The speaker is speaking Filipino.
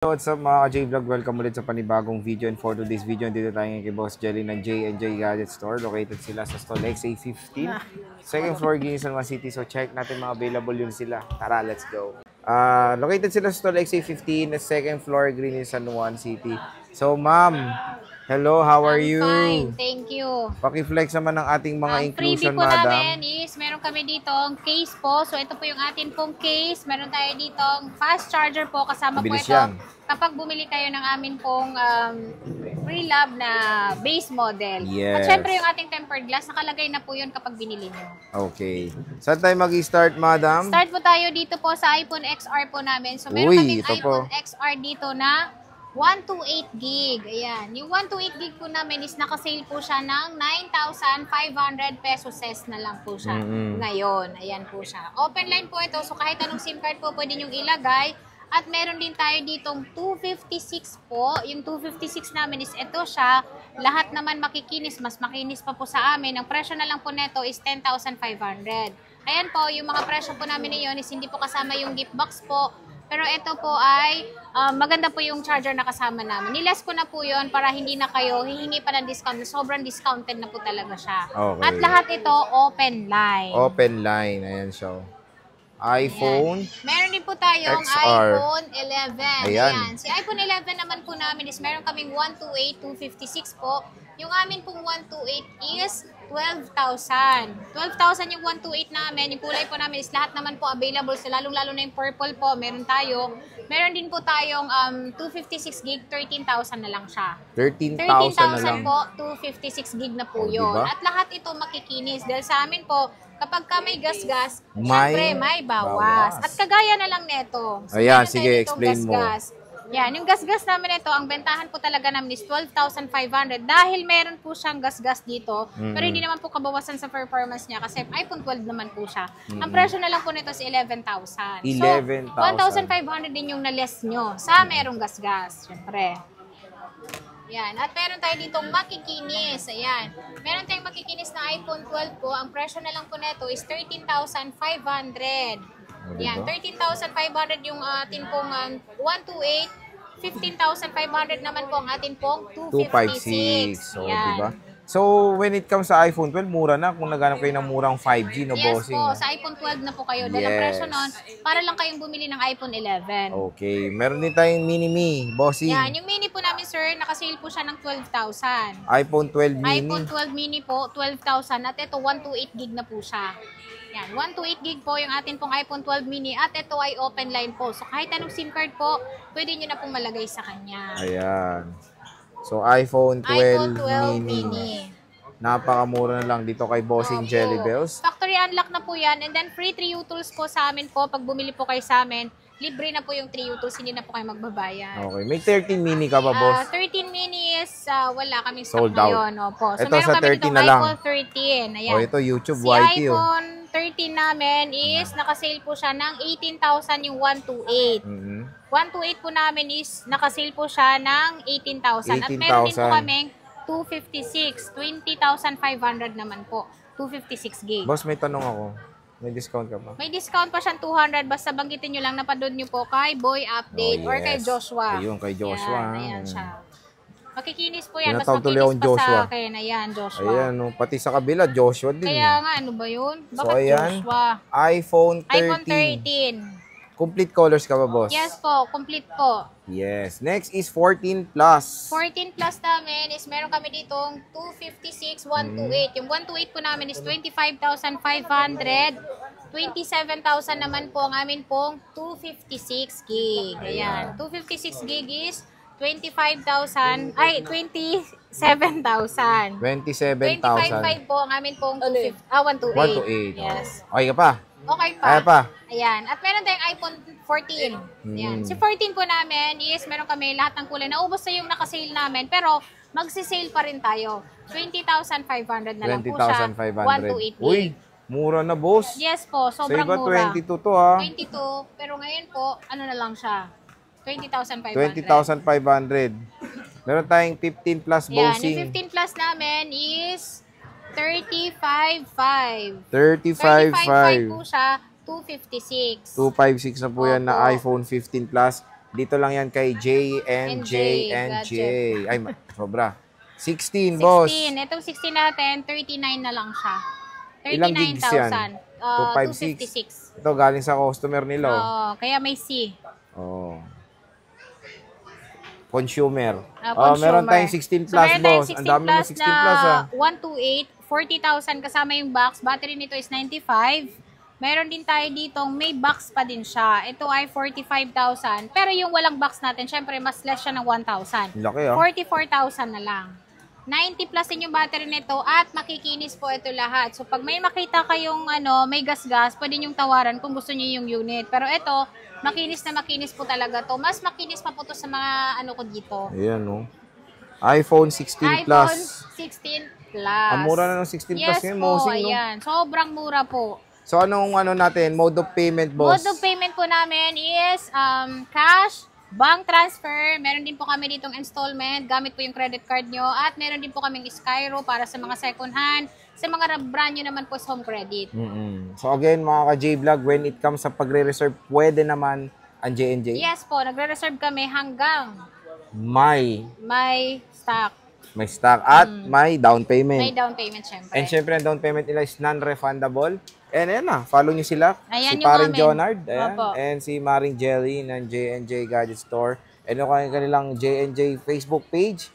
What's up mga ka-J-Vlog? Welcome ulit sa panibagong video, and for today's video, dito tayo ngayon kay Boss Jelly ng J&J Gadget Store. Located sila sa Stolex A15, second floor, Guinea, City. So check natin mga available yun sila. Tara, let's go. Located sila sa Stolex A15, second floor, Guinea, San Juan City. So ma'am, hello, how are you? Fine, thank you. Paki-flex naman ng ating mga inclusion, freebie po madam. namin is, meron kami dito ang case po. So ito po yung atin pong case. Meron tayo dito ang fast charger po. Kasama Bilis po ito. yan. Kapag bumili kayo ng amin pong pre-lab na base model. Yes. At syempre yung ating tempered glass, nakalagay na po yun kapag binili nyo. Okay. Saan tayo mag-start, madam? Start po tayo dito po sa iPhone XR po namin. So meron kaming iPhone XR dito na 128 gig. Ayan. Yung 128 gig po namin is nakasale po siya ng 9,500 pesos na lang po siya ngayon. Ayan po siya. Open line po ito. So kahit anong SIM card po pwede nyong ilagay. At meron din tayo ditong 256 po. Yung 256 namin is ito siya. Lahat naman makikinis. Mas makinis pa po sa amin. Ang presyo na lang po neto is 10,500. Ayan po. Yung mga presyo po namin ngayon is hindi po kasama yung gift box po. Pero ito po ay maganda po yung charger na kasama namin. Niles ko na po yun para hindi na kayo hihingi pa ng discount. Sobrang discounted na po talaga siya. Okay. At lahat ito open line. Open line. Ayan siya. iPhone. Ayan. Meron din po tayong XR. iPhone 11. Ayan. Si iPhone 11 naman po namin is meron kaming 128, 256 po. Yung amin pong 128 is 12,000. 12,000 yung 128 namin. Yung kulay po namin is lahat naman po available. So lalong-lalo na yung purple po. Meron tayo. Meron din po tayong 256 gig. 13,000 na lang siya. 13,000 na lang. 13,000 po. 256 gig na po yun. Diba? At lahat ito makikinis. Dahil sa amin po, kapag ka may gas-gas, May syempre may bawas. At kagaya na lang neto. So, ayan, meron tayo sige, ditong explain mo. Yan, yung gas-gas namin ito, ang bentahan po talaga namin is 12,500 dahil meron po siyang gas-gas dito. Pero hindi naman po kabawasan sa performance niya kasi iPhone 12 naman po siya. Ang presyo na lang po nito is 11,000. 11,000. So, 1,500 din yung na-less nyo sa merong gas-gas, syempre. Yan. At meron tayo ditong makikinis. Ayan. Meron tayong makikinis na iPhone 12 po. Ang presyo na lang po nito is 13,500. Yan. 13,500 yung atin pong 128. 15,500 naman po ang atin pong 256. So, yan. diba? So, when it comes sa iPhone 12, mura na kung naghanap kayo ng murang 5G, no, yes bossing? po, sa iPhone 12 na po kayo. Dahil ang presyo nun, para lang kayong bumili ng iPhone 11. Okay. Meron din tayong mini-me, bossing. Yan, yung mini po namin, sir, nakasale po siya ng 12,000. iPhone 12 mini. iPhone 12 mini po, 12,000. At ito, 128 gig na po siya. Yan, 128 gig po yung atin pong iPhone 12 mini. At ito ay open line po. So, kahit anong SIM card po, pwede nyo na pong malagay sa kanya. Ayan. So, iPhone 12 mini. Napakamura na lang dito kay Bossing Jelly Bells. Factory unlock na po yan. And then, free 3U tools po sa amin po. Pag bumili po kayo sa amin, libre na po yung 3U tools. Hindi na po kayo magbabayad. Okay. May 13 mini ka ba, boss? 13 mini is wala kaming stock Sold out. ngayon. Opo. So, Ito meron sa kami 13 ditong na lang. iPhone 13. Ayan. Oh, ito YouTube Si YT. iPhone 13 namin is nakasale po siya ng 18,000 yung 128. 128 po namin is nakasale po siya ng 18,000. At meron din po kaming 256. 20,500 naman po. 256 gig. Boss, may tanong ako. May discount ka ba? May discount pa siyang 200. Basta banggitin nyo lang, napadod nyo po kay Boy Update or kay Joshua. Ayun, kay Joshua. Ayan siya. Makikinis po yan. Mas Tinatawag tuloy akong makikinis pa Joshua. sa akin. Ayan, Joshua. Ayan, no, pati sa kabila, Joshua din. Kaya nga, ano ba yun? Bakit So, ayan, Joshua? iPhone 13. iPhone 13. Complete colors ka ba, boss? Yes po, complete po. Yes. Next is 14 Plus. 14 plus namin is meron kami ditong 256, 128. Yung 128 po namin is 25,500. 27,000 naman po ang amin pong 256 gig. Ayan. 256 gig is 25,000, ay, 27,000. 27,000. 25,500 po ang amin pong 128. 128. Yes. Okay ka pa? Okay pa. Kaya pa? Ayan. At meron tayong iPhone 14. Ayan. Si 14 po namin is meron kami lahat ng kulay. Naubos na yung nakasale namin, pero magsisale pa rin tayo. 20,500 na lang po siya. 20,500. 128 Uy, mura na, boss. Yes po, sobrang Sa iba, mura. 22 to, ha? 22, pero ngayon po, ano na lang siya? 20,500. 20,500. Meron tayong 15 Plus Yan, Bossing. yung 15 plus namin is 35,500. 35,500. po siya, 256. 256 na po yan na Opo. iPhone 15 Plus. Dito lang yan kay J&J. Ay, sobra. 16, 16. boss. Itong 16 natin, 39 na lang siya. Ilang gigs yan? 39,000. 256. Ito, galing sa customer nila. Oo, kaya may C. Oh. Consumer. Consumer. Meron tayong 16 plus, meron tayong boss. Ang dami mo 16 plus, na 128, 40,000 kasama yung box. Battery nito is 95. Meron din tayo ditong may box pa din siya. Ito ay 45,000. Pero yung walang box natin, syempre mas less siya ng 1,000. Laki, 44,000 na lang. 90 plus din yung battery nito at makikinis po ito lahat. So pag may makita kayong may gas-gas, pwede nyong tawaran kung gusto niyo yung unit. Pero ito, makinis na makinis po talaga to. Mas makinis pa po to sa mga ko dito. Ayan, no? iPhone 16 iPhone Plus. 16 Plus. Ang mura na ng 16 Plus Yes ngayon, po, Mosing, no? ayan. Sobrang mura po. So, anong natin? Mode of payment, boss? Mode of payment po namin is cash, bank transfer, meron din po kami ditong installment, gamit po yung credit card nyo, at meron din po kaming Skyro para sa mga second hand, sa mga brand nyo naman po is home credit. So again, mga ka-J-Vlog, when it comes sa pagre-reserve, pwede naman ang J&J? Yes po, nagre-reserve kami hanggang May stock. stock at may down payment. May down payment syempre. And syempre, ang down payment nila is non-refundable. And ayan na, follow nyo sila. Ayan Si yung Paring amin. Jonard, ayan, Opo. and si Maring Jelly ng J&J Gadget Store. And yung kanilang J&J Facebook page.